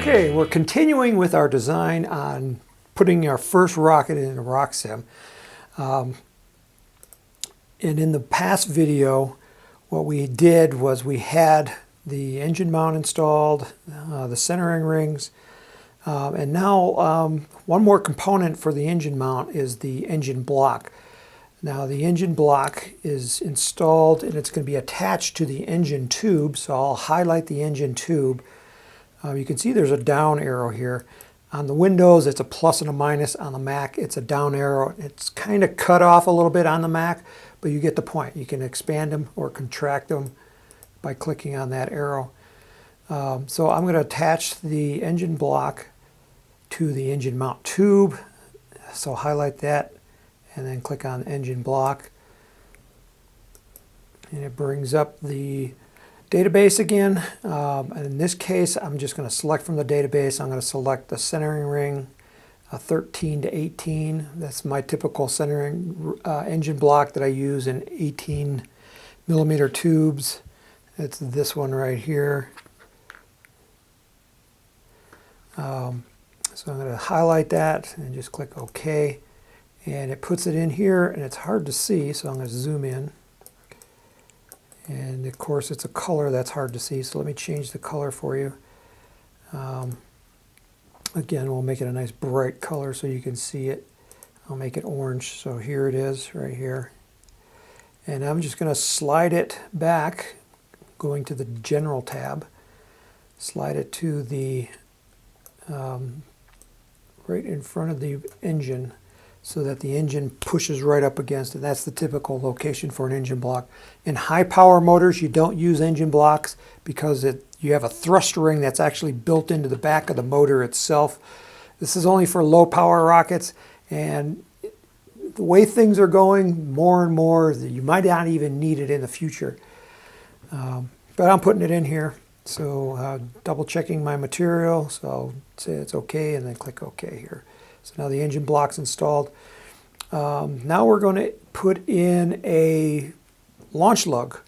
Okay, we're continuing with our design on putting our first rocket in a Rocksim. And in the past video, what we did was we had the engine mount installed, the centering rings, and now one more component for the engine mount is the engine block. Now the engine block is installed and it's going to be attached to the engine tube, so I'll highlight the engine tube. You can see there's a down arrow here. On the Windows it's a plus and a minus. On the Mac it's a down arrow. It's kind of cut off a little bit on the Mac, but you get the point. You can expand them or contract them by clicking on that arrow. So I'm going to attach the engine block to the engine mount tube. So highlight that and then click on engine block. And it brings up the database again. And in this case, I'm just going to select from the database. I'm going to select the centering ring 13 to 18. That's my typical centering engine block that I use in 18 millimeter tubes. It's this one right here. So I'm going to highlight that and just click OK. And it puts it in here, and it's hard to see, so I'm going to zoom in. And of course it's a color that's hard to see, so let me change the color for you. Again, we'll make it a nice bright color so you can see it. I'll make it orange, so here it is right here. And I'm just going to slide it back, going to the General tab. Slide it to the right in front of the engine, so that the engine pushes right up against it. That's the typical location for an engine block. In high power motors, you don't use engine blocks because you have a thrust ring that's actually built into the back of the motor itself. This is only for low power rockets, and the way things are going, more and more, you might not even need it in the future. But I'm putting it in here, so double checking my material, so I'll say it's okay and then click OK here. So now the engine block's installed. Now we're going to put in a launch lug.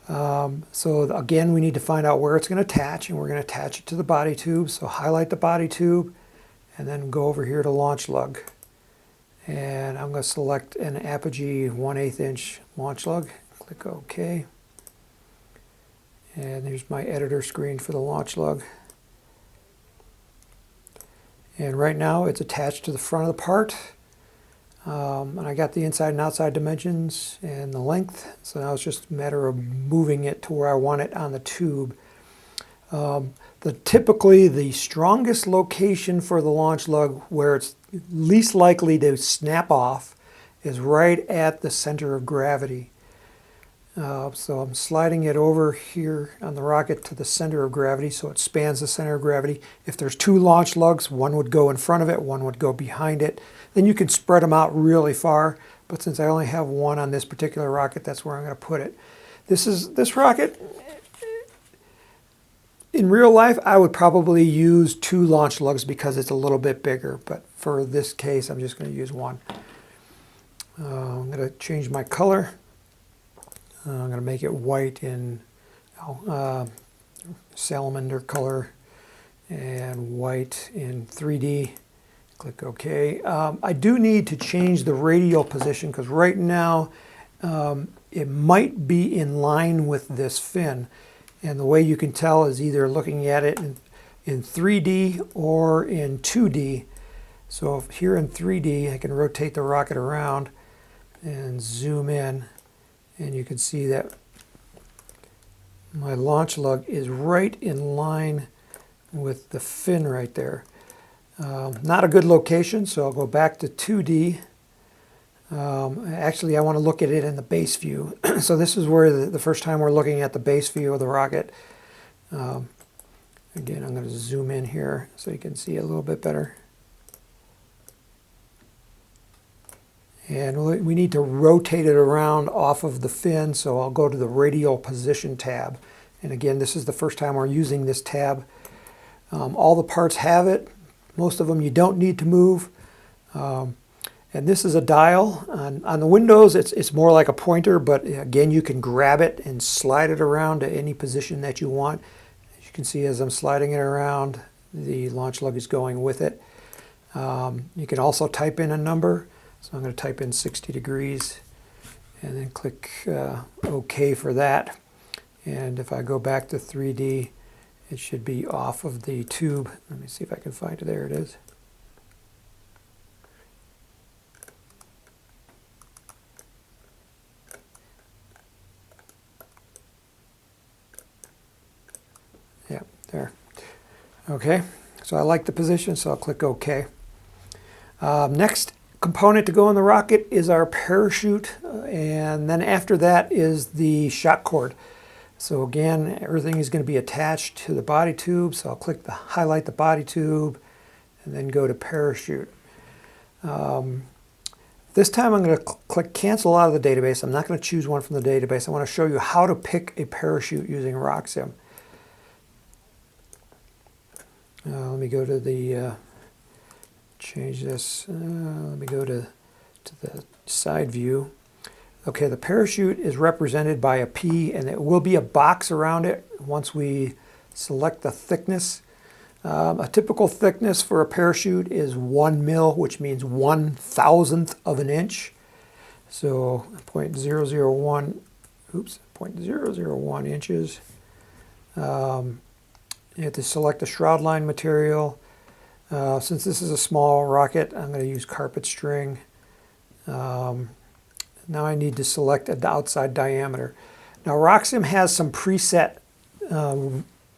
So again, we need to find out where it's going to attach, and we're going to attach it to the body tube. So highlight the body tube and then go over here to launch lug. And I'm going to select an Apogee 1/8 inch launch lug. Click OK. And there's my editor screen for the launch lug. And right now it's attached to the front of the part. And I got the inside and outside dimensions and the length. So now it's just a matter of moving it to where I want it on the tube. Typically the strongest location for the launch lug, where it's least likely to snap off, is right at the center of gravity. So I'm sliding it over here on the rocket to the center of gravity, so it spans the center of gravity. If there's two launch lugs, one would go in front of it, one would go behind it. Then you can spread them out really far, but since I only have one on this particular rocket, that's where I'm going to put it. This rocket, in real life, I would probably use two launch lugs because it's a little bit bigger, but for this case, I'm just going to use one. I'm going to change my color. I'm going to make it white in salamander color and white in 3D. Click OK. I do need to change the radial position because right now it might be in line with this fin. And the way you can tell is either looking at it in 3D or in 2D. So if here in 3D, I can rotate the rocket around and zoom in. And you can see that my launch lug is right in line with the fin right there. Not a good location, so I'll go back to 2D. Actually, I want to look at it in the base view. So this is where the first time we're looking at the base view of the rocket. Again, I'm going to zoom in here so you can see it a little bit better. And we need to rotate it around off of the fin, so I'll go to the radial position tab. And again, this is the first time we're using this tab. All the parts have it. Most of them you don't need to move. And this is a dial. On the Windows, it's more like a pointer, but again, you can grab it and slide it around to any position that you want. As you can see, as I'm sliding it around, the launch lug is going with it. You can also type in a number, so I'm going to type in 60 degrees and then click OK for that. And if I go back to 3D, it should be off of the tube. Let me see if I can find it. There it is. Yeah, there. Okay, so I like the position, so I'll click OK. Next component to go in the rocket is our parachute, and then after that is the shock cord. So again, everything is going to be attached to the body tube, so I'll click the highlight the body tube and then go to parachute. This time I'm going to click cancel out of the database. I'm not going to choose one from the database. I want to show you how to pick a parachute using Rocksim. Let me go to the change this. Let me go to the side view. Okay, the parachute is represented by a P, and it will be a box around it once we select the thickness. A typical thickness for a parachute is 1 mil, which means 1/1000th of an inch. So 0.001 inches. You have to select the shroud line material. Since this is a small rocket, I'm going to use carpet string. Now I need to select an outside diameter. Now Rocksim has some preset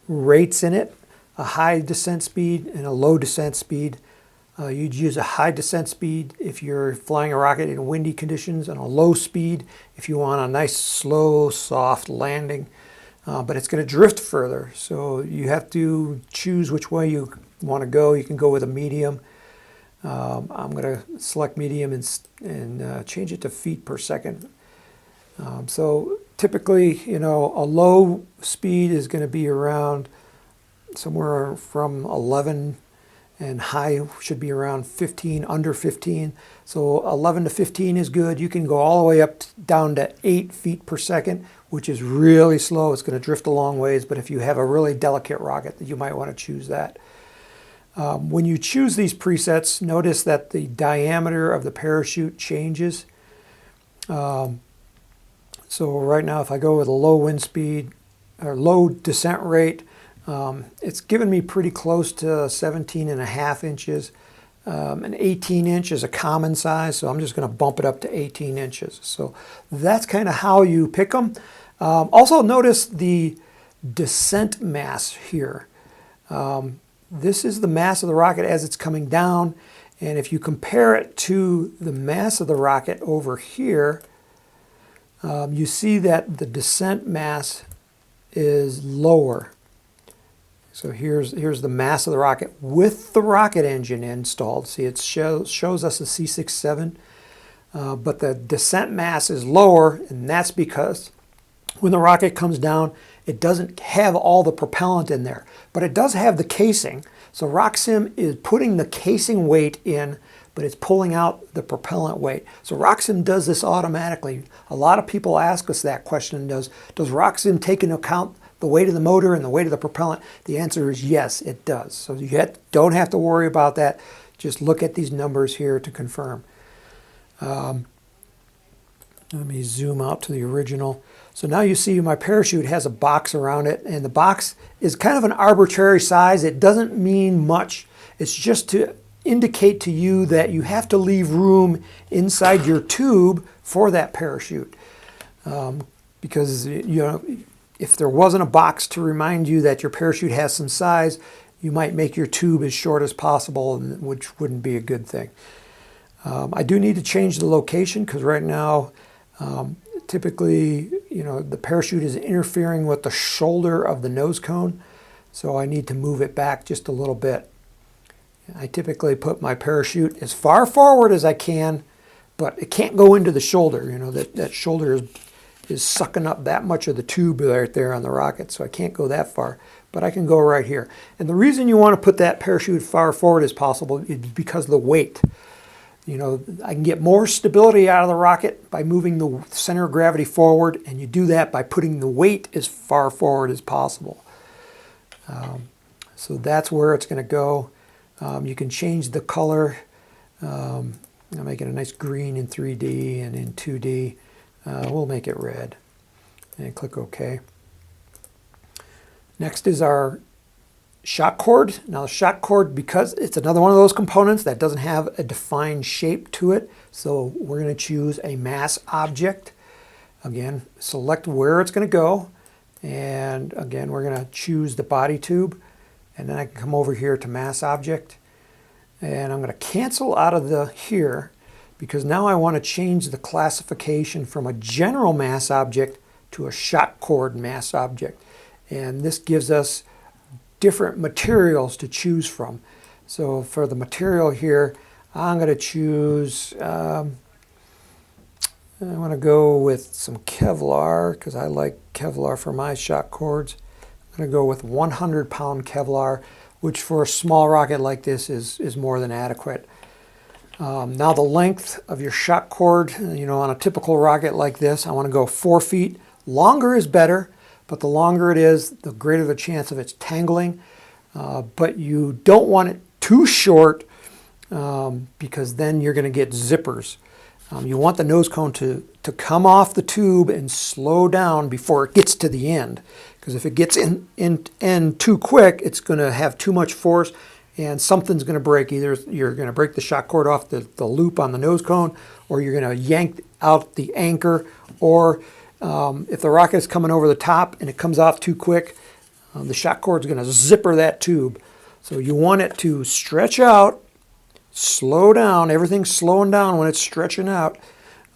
rates in it, a high descent speed and a low descent speed. You'd use a high descent speed if you're flying a rocket in windy conditions, and a low speed if you want a nice, slow, soft landing. But it's going to drift further, so you have to choose which way you want to go. You can go with a medium. I'm going to select medium and change it to feet per second. So typically, you know, a low speed is going to be around somewhere from 11, and high should be around 15, under 15. So 11 to 15 is good. You can go all the way up down to 8 feet per second, which is really slow. It's going to drift a long ways, but if you have a really delicate rocket, you might want to choose that. When you choose these presets, notice that the diameter of the parachute changes. So right now, if I go with a low wind speed or low descent rate, it's given me pretty close to 17.5 inches. An 18 inch is a common size, so I'm just going to bump it up to 18 inches. So that's kind of how you pick them. Also notice the descent mass here. This is the mass of the rocket as it's coming down, and if you compare it to the mass of the rocket over here, you see that the descent mass is lower. So here's the mass of the rocket with the rocket engine installed. See, it shows us a C67, but the descent mass is lower, and that's because when the rocket comes down, it doesn't have all the propellant in there, but it does have the casing. So Rocksim is putting the casing weight in, but it's pulling out the propellant weight. So Rocksim does this automatically. A lot of people ask us that question, does Rocksim take into account the weight of the motor and the weight of the propellant? The answer is yes, it does. So you don't have to worry about that. Just look at these numbers here to confirm. Let me zoom out to the original. So now you see my parachute has a box around it, and the box is kind of an arbitrary size. It doesn't mean much. It's just to indicate to you that you have to leave room inside your tube for that parachute. Because, you know, if there wasn't a box to remind you that your parachute has some size, you might make your tube as short as possible, which wouldn't be a good thing. I do need to change the location because right now, typically, you know, the parachute is interfering with the shoulder of the nose cone, so I need to move it back just a little bit. I typically put my parachute as far forward as I can, but it can't go into the shoulder. You know, that shoulder is sucking up that much of the tube right there on the rocket, so I can't go that far, but I can go right here. And the reason you want to put that parachute far forward as possible is because of the weight. You know, I can get more stability out of the rocket by moving the center of gravity forward, and you do that by putting the weight as far forward as possible. So that's where it's going to go. You can change the color. I'll make it a nice green in 3D, and in 2D, we'll make it red. And click OK. Next is our shock cord. Now the shock cord, because it's another one of those components that doesn't have a defined shape to it, so we're going to choose a mass object. Again, select where it's going to go, and again we're going to choose the body tube, and then I can come over here to mass object, and I'm going to cancel out of the here, because now I want to change the classification from a general mass object to a shock cord mass object, and this gives us different materials to choose from. So for the material here, I'm going to choose, I want to go with some Kevlar, because I like Kevlar for my shock cords. I'm going to go with 100-pound Kevlar, which for a small rocket like this is more than adequate. Now the length of your shock cord, on a typical rocket like this, I want to go 4 feet. Longer is better, but the longer it is, the greater the chance of its tangling. But you don't want it too short, because then you're going to get zippers. You want the nose cone to come off the tube and slow down before it gets to the end. Because if it gets in too quick, it's going to have too much force and something's going to break. Either you're going to break the shock cord off the loop on the nose cone, or you're going to yank out the anchor, or if the rocket is coming over the top and it comes off too quick, the shock cord is going to zipper that tube. So you want it to stretch out, slow down. Everything's slowing down when it's stretching out.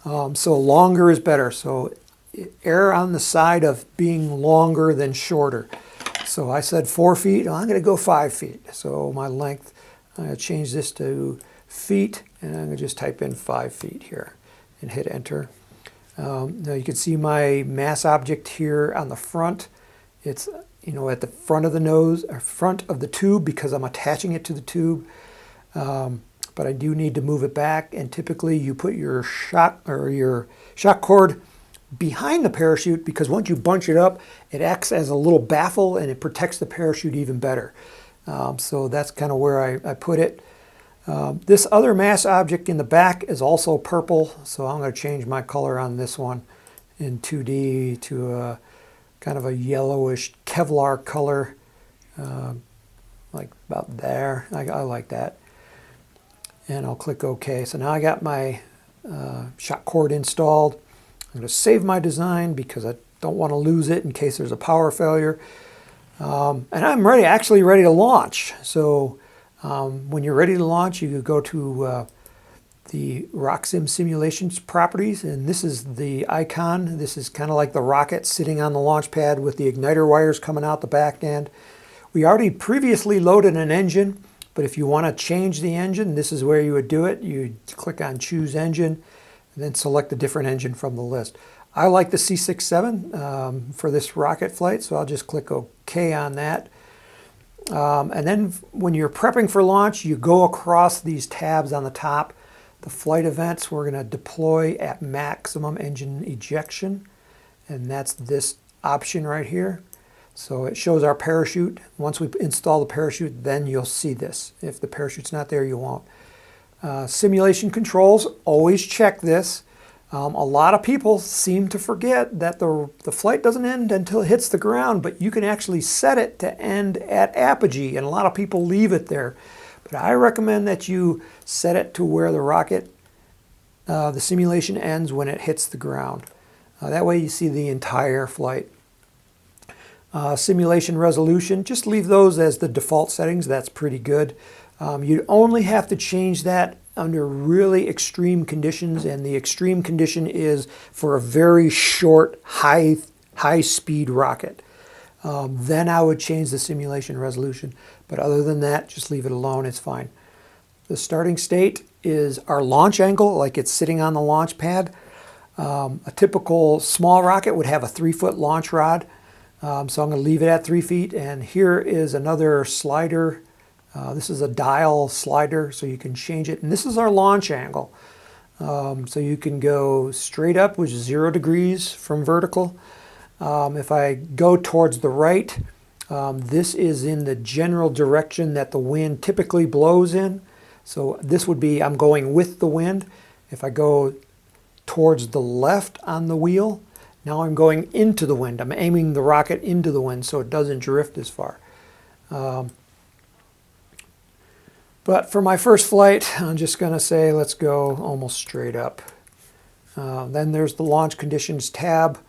So longer is better. So err on the side of being longer than shorter. So I said 4 feet. Well, I'm going to go 5 feet. So my length, I'm going to change this to feet, and I'm going to just type in 5 feet here and hit enter. Now you can see my mass object here on the front. It's at the front of the nose, or front of the tube, because I'm attaching it to the tube. But I do need to move it back, and typically you put your shock cord behind the parachute, because once you bunch it up, it acts as a little baffle and it protects the parachute even better. So that's kind of where I put it. This other mass object in the back is also purple, so I'm going to change my color on this one in 2D to a kind of a yellowish Kevlar color, like about there. I like that. And I'll click OK. So now I got my shock cord installed. I'm going to save my design because I don't want to lose it in case there's a power failure. And I'm actually ready to launch. So when you're ready to launch, you go to the Rocksim simulations properties, and this is the icon. This is kind of like the rocket sitting on the launch pad with the igniter wires coming out the back end. We already previously loaded an engine, but if you want to change the engine, this is where you would do it. You click on choose engine and then select a different engine from the list. I like the C67 for this rocket flight, so I'll just click OK on that. And then when you're prepping for launch, you go across these tabs on the top. The flight events, we're going to deploy at maximum engine ejection, and that's this option right here. So it shows our parachute. Once we install the parachute, then you'll see this. If the parachute's not there, you won't. Simulation controls, always check this. A lot of people seem to forget that the flight doesn't end until it hits the ground, but you can actually set it to end at Apogee, and a lot of people leave it there. But I recommend that you set it to where the rocket, the simulation ends when it hits the ground. That way you see the entire flight. Simulation resolution, just leave those as the default settings. That's pretty good. You only have to change that under really extreme conditions, and the extreme condition is for a very short, high-speed rocket. Then I would change the simulation resolution. But other than that, just leave it alone, it's fine. The starting state is our launch angle, like it's sitting on the launch pad. A typical small rocket would have a 3-foot launch rod. So I'm going to leave it at 3 feet. And here is another slider. This is a dial slider, so you can change it. And this is our launch angle. So you can go straight up, which is 0 degrees from vertical. If I go towards the right, This is in the general direction that the wind typically blows in. So this would be, I'm going with the wind. If I go towards the left on the wheel, now I'm going into the wind. I'm aiming the rocket into the wind so it doesn't drift as far. But for my first flight, I'm just going to say let's go almost straight up. Then there's the launch conditions tab.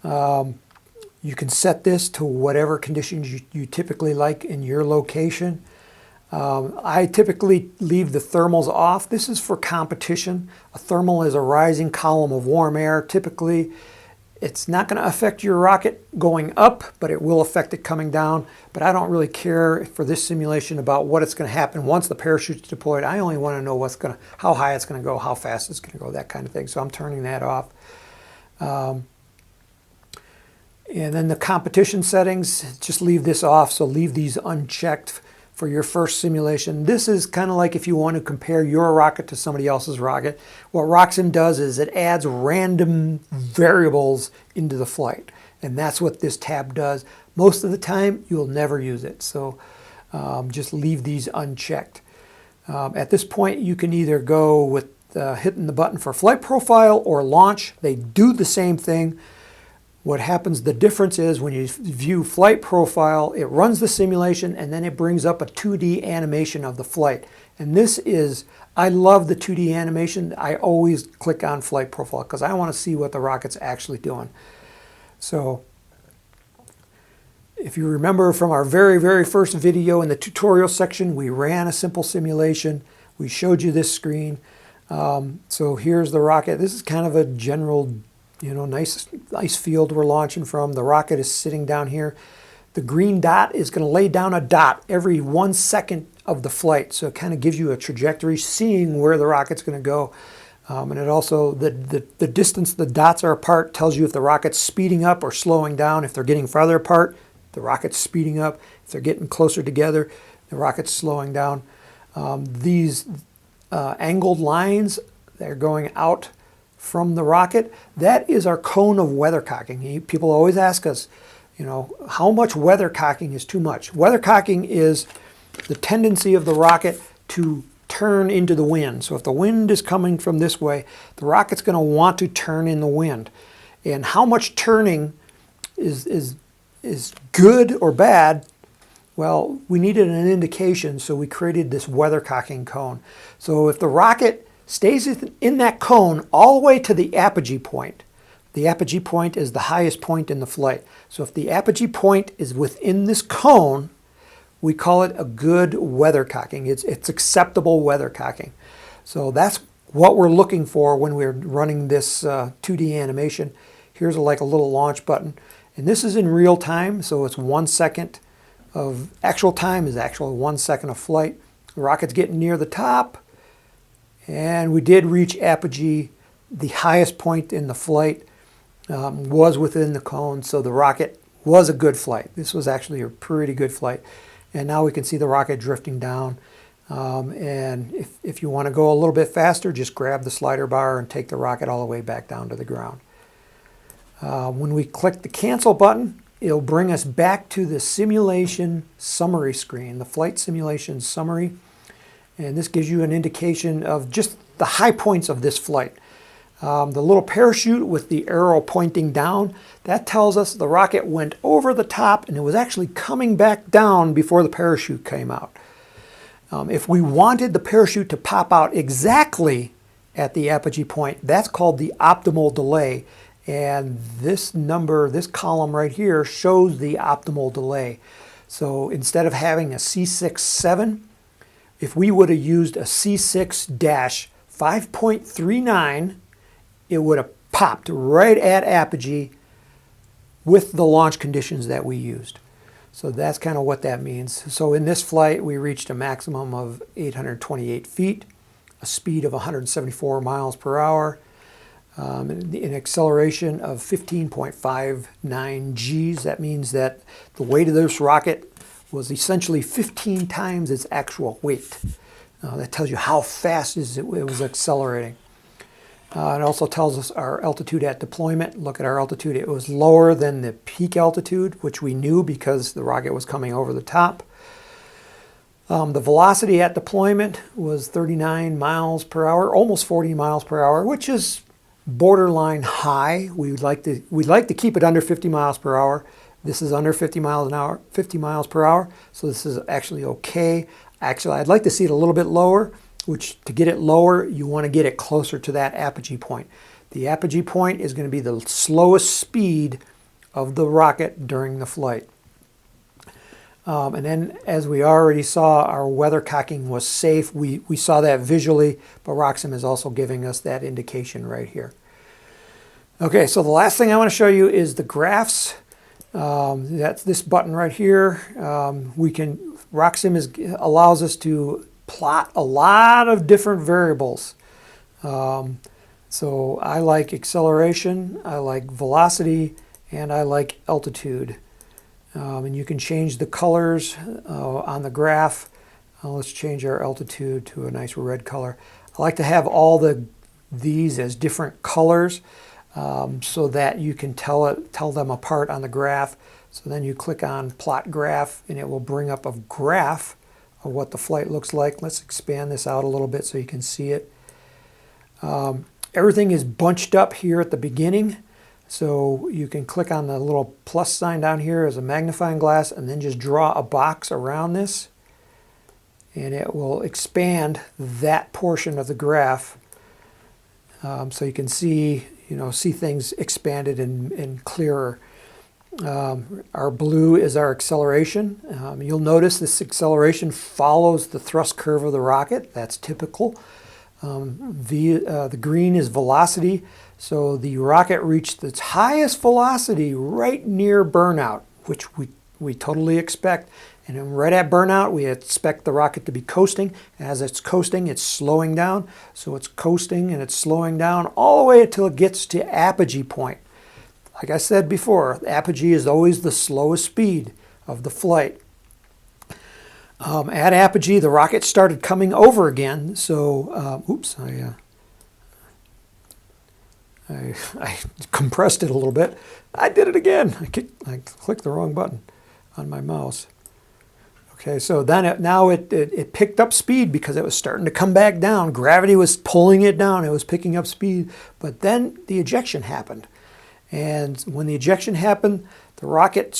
You can set this to whatever conditions you typically like in your location. I typically leave the thermals off. This is for competition. A thermal is a rising column of warm air. Typically, it's not going to affect your rocket going up, but it will affect it coming down. But I don't really care for this simulation about what it's going to happen once the parachute's deployed. I only want to know how high it's going to go, how fast it's going to go, that kind of thing. So I'm turning that off. And then the competition settings, just leave this off. So leave these unchecked for your first simulation. This is kind of like if you want to compare your rocket to somebody else's rocket. What Rocksim does is it adds random variables into the flight. And that's what this tab does. Most of the time, you'll never use it. So just leave these unchecked. At this point, you can either go with hitting the button for flight profile or launch. They do the same thing. What happens, the difference is when you view flight profile, it runs the simulation and then it brings up a 2D animation of the flight. And this is, I love the 2D animation. I always click on flight profile because I want to see what the rocket's actually doing. So if you remember from our very first video in the tutorial section, we ran a simple simulation. We showed you this screen. So here's the rocket. This is kind of a general nice ice field we're launching from. The rocket is sitting down here. The green dot is going to lay down a dot every 1 second of the flight. So it kind of gives you a trajectory, seeing where the rocket's going to go. And it also, the distance the dots are apart tells you if the rocket's speeding up or slowing down. If they're getting farther apart, the rocket's speeding up. If they're getting closer together, the rocket's slowing down. These angled lines, they're going out from the rocket. That is our cone of weathercocking. People always ask us, how much weathercocking is too much? Weathercocking is the tendency of the rocket to turn into the wind. So if the wind is coming from this way, the rocket's going to want to turn in the wind. And how much turning is good or bad? Well, we needed an indication, so we created this weathercocking cone. So if the rocket stays in that cone all the way to the apogee point. The apogee point is the highest point in the flight. So if the apogee point is within this cone, we call it a good weathercocking. It's acceptable weathercocking. So that's what we're looking for when we're running this 2D animation. Here's like a little launch button. And this is in real time, so it's 1 second of actual time is actually 1 second of flight. The rocket's getting near the top. And we did reach apogee. The highest point in the flight was within the cone, so the rocket was a good flight. This was actually a pretty good flight. And now we can see the rocket drifting down. And if you want to go a little bit faster, just grab the slider bar and take the rocket all the way back down to the ground. When we click the cancel button, it'll bring us back to the simulation summary screen, the flight simulation summary. And this gives you an indication of just the high points of this flight. The little parachute with the arrow pointing down, that tells us the rocket went over the top and it was actually coming back down before the parachute came out. If we wanted the parachute to pop out exactly at the apogee point, that's called the optimal delay. And this number, this column right here, shows the optimal delay. So instead of having a C6-7, if we would have used a C6-5.39, it would have popped right at apogee with the launch conditions that we used. So that's kind of what that means. So in this flight, we reached a maximum of 828 feet, a speed of 174 miles per hour, an acceleration of 15.59 Gs. That means that the weight of this rocket was essentially 15 times its actual weight. That tells you how fast it was accelerating. It also tells us our altitude at deployment. Look at our altitude. It was lower than the peak altitude, which we knew because the rocket was coming over the top. The velocity at deployment was 39 miles per hour, almost 40 miles per hour, which is borderline high. We'd like to keep it under 50 miles per hour. This is under 50 miles an hour, 50 miles per hour. So this is actually okay. Actually, I'd like to see it a little bit lower, which to get it lower, you want to get it closer to that apogee point. The apogee point is going to be the slowest speed of the rocket during the flight. And then, as we already saw, our weathercocking was safe. We saw that visually, but Rocksim is also giving us that indication right here. Okay, so the last thing I want to show you is the graphs. That's this button right here. Rocksim allows us to plot a lot of different variables. So I like acceleration, I like velocity, and I like altitude. And you can change the colors on the graph. Let's change our altitude to a nice red color. I like to have all these as different colors so that you can tell them apart on the graph. So then you click on plot graph and it will bring up a graph of what the flight looks like. Let's expand this out a little bit so you can see it. Everything is bunched up here at the beginning. So you can click on the little plus sign down here as a magnifying glass and then just draw a box around this. And it will expand that portion of the graph so you can see things expanded and clearer. Our blue is our acceleration. You'll notice this acceleration follows the thrust curve of the rocket. That's typical. The green is velocity. So the rocket reached its highest velocity right near burnout, which we totally expect. And then right at burnout, we expect the rocket to be coasting. As it's coasting, it's slowing down. So it's coasting and it's slowing down all the way until it gets to apogee point. Like I said before, apogee is always the slowest speed of the flight. At apogee, the rocket started coming over again. So, oops, I compressed it a little bit. I did it again. I clicked the wrong button on my mouse. Okay, so then it picked up speed because it was starting to come back down. Gravity was pulling it down. It was picking up speed. But then the ejection happened. And when the ejection happened, the rocket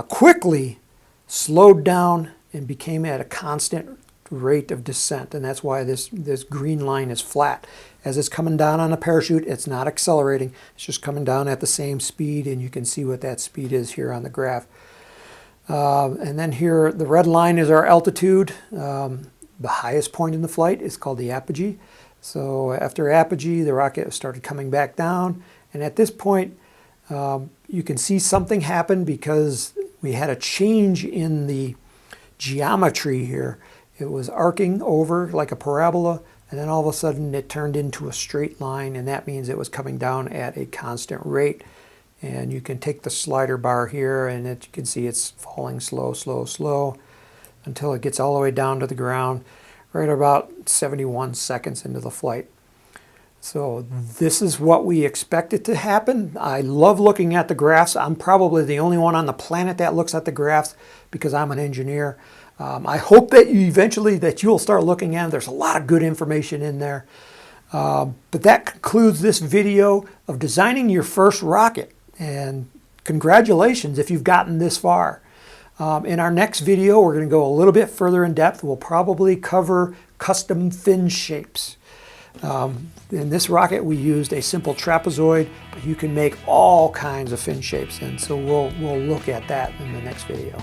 quickly slowed down and became at a constant rate of descent. And that's why this green line is flat. As it's coming down on a parachute, it's not accelerating. It's just coming down at the same speed, and you can see what that speed is here on the graph. And then here, the red line is our altitude. The highest point in the flight is called the apogee. So after apogee, the rocket started coming back down. And at this point, you can see something happen because we had a change in the geometry here. It was arcing over like a parabola, and then all of a sudden it turned into a straight line, and that means it was coming down at a constant rate. And you can take the slider bar here, and you can see it's falling slow, slow, slow until it gets all the way down to the ground, right about 71 seconds into the flight. So this is what we expected to happen. I love looking at the graphs. I'm probably the only one on the planet that looks at the graphs because I'm an engineer. I hope that you'll start looking at them. There's a lot of good information in there. But that concludes this video of designing your first rocket. And congratulations if you've gotten this far. In our next video, we're going to go a little bit further in depth. We'll probably cover custom fin shapes. In this rocket, we used a simple trapezoid, but you can make all kinds of fin shapes. And so we'll look at that in the next video.